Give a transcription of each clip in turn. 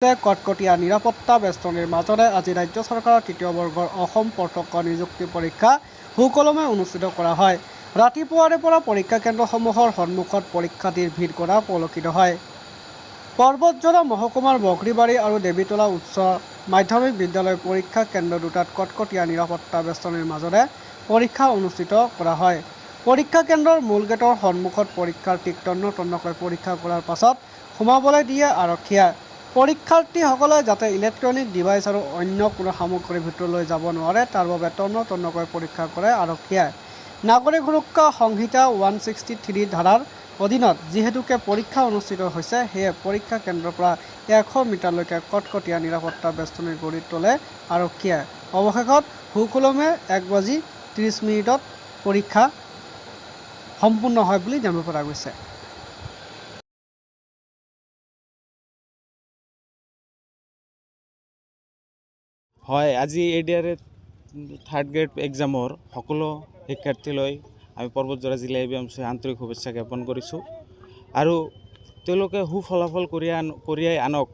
কটকটীয়া নিৰাপত্তা বেষ্টনীৰ মাজতে আজি ৰাজ্য চৰকাৰৰ তৃতীয় বৰ্গৰ অসম প্ৰত্যক্ষ নিযুক্তি পৰীক্ষা সুকলমে অনুষ্ঠিত কৰা হয়। ৰাতিপুৱাৰে পৰা পৰীক্ষা কেন্দ্ৰসমূহৰ সন্মুখত পৰীক্ষাৰ্থীৰ ভিৰ কৰা পৰিলক্ষিত হয়। পৰ্বতজৰা মহকুমাৰ বগৰীবাৰী আৰু দেৱীতলা উচ্চ মাধ্যমিক বিদ্যালয় পৰীক্ষা কেন্দ্ৰ দুটাত কটকটীয়া নিৰাপত্তা বেষ্টনীৰ মাজতে পৰীক্ষা অনুষ্ঠিত কৰা হয়। পৰীক্ষা কেন্দ্ৰৰ মূল গেটৰ সন্মুখত পৰীক্ষাৰ্থীক তন্নতন্নকৈ পৰীক্ষা কৰাৰ পাছত সোমাবলৈ দিয়ে আৰক্ষীয়ে। পৰীক্ষাৰ্থীসকলে যাতে ইলেক্ট্ৰনিক ডিভাইচ আৰু অন্য কোনো সামগ্ৰীৰ ভিতৰলৈ যাব নোৱাৰে তাৰ বাবে তন্নতন্নকৈ পৰীক্ষা কৰে আৰক্ষীয়ে। নাগৰিক সুৰক্ষা সংহিতা 163 ধাৰাৰ অধীনত যিহেতুকে পৰীক্ষা অনুষ্ঠিত হৈছে, সেয়ে পৰীক্ষা কেন্দ্ৰৰ পৰা 100 মিটাৰলৈকে কটকটীয়া নিৰাপত্তা বেষ্টনী গঢ়ি তোলে আৰক্ষীয়ে। অৱশেষত সুকলমে 1:30 পৰীক্ষা সম্পূৰ্ণ হয় বুলি জানিব পৰা গৈছে। হয়, আজি ADRE থাৰ্ড গ্ৰেড এক্সামৰ সকলো শিক্ষাৰ্থীলৈ আমি পৰ্বতজৰা জিলা ABMC আন্তৰিক শুভেচ্ছা জ্ঞাপন কৰিছোঁ আৰু তেওঁলোকে সুফলাফল কঢ়িয়াই আনক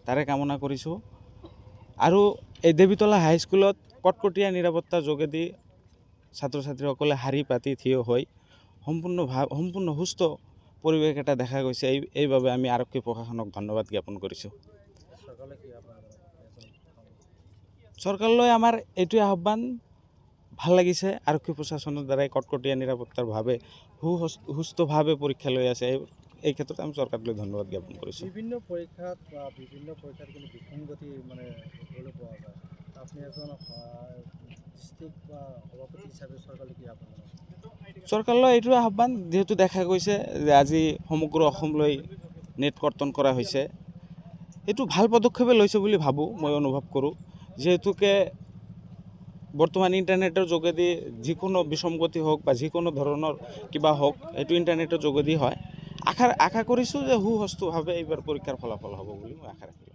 তাৰে কামনা কৰিছোঁ। আৰু এই দেৱীতলা হাইস্কুলত কটকটীয়া নিৰাপত্তাৰ যোগেদি ছাত্ৰ ছাত্ৰীসকলে শাৰী পাতি থিয় হৈ সম্পূৰ্ণ সুস্থ পৰিৱেশ এটা দেখা গৈছে। এইবাবে আমি আৰক্ষী প্ৰশাসনক ধন্যবাদ জ্ঞাপন কৰিছোঁ। চৰকাৰলৈ আমাৰ এইটোৱে আহ্বান, ভাল লাগিছে আৰক্ষী প্ৰশাসনৰ দ্বাৰাই কটকটীয়া নিৰাপত্তাৰ ভাৱে সুস্থভাৱে পৰীক্ষা লৈ আছে। এই ক্ষেত্ৰত আমি চৰকাৰলৈ ধন্যবাদ জ্ঞাপন কৰিছোঁ। বিভিন্ন পৰীক্ষাত কিন্তু বিসংগতি দেখিবলৈ পোৱা যায়। আপুনি এজন ডিষ্ট্ৰিক্ট বা সভাপতি হিচাপে চৰকাৰলৈ কি আহ্বান জনাব? চৰকাৰলৈ এইটোৱে আহ্বান, যিহেতু দেখা গৈছে যে আজি সমগ্ৰ অসমলৈ নেট কৰ্তন কৰা হৈছে, এইটো ভাল পদক্ষেপে লৈছে বুলি ভাবোঁ, মই অনুভৱ কৰোঁ। যিহেতুকে বৰ্তমান ইণ্টাৰনেটৰ যোগেদি যিকোনো বিসংগতি হওক বা যিকোনো ধৰণৰ কিবা হওক, এইটো ইণ্টাৰনেটৰ যোগেদি হয়। আশা কৰিছোঁ যে সুস্থভাৱে এইবাৰ পৰীক্ষাৰ ফলাফল হ'ব বুলি মই আশা ৰাখিছোঁ।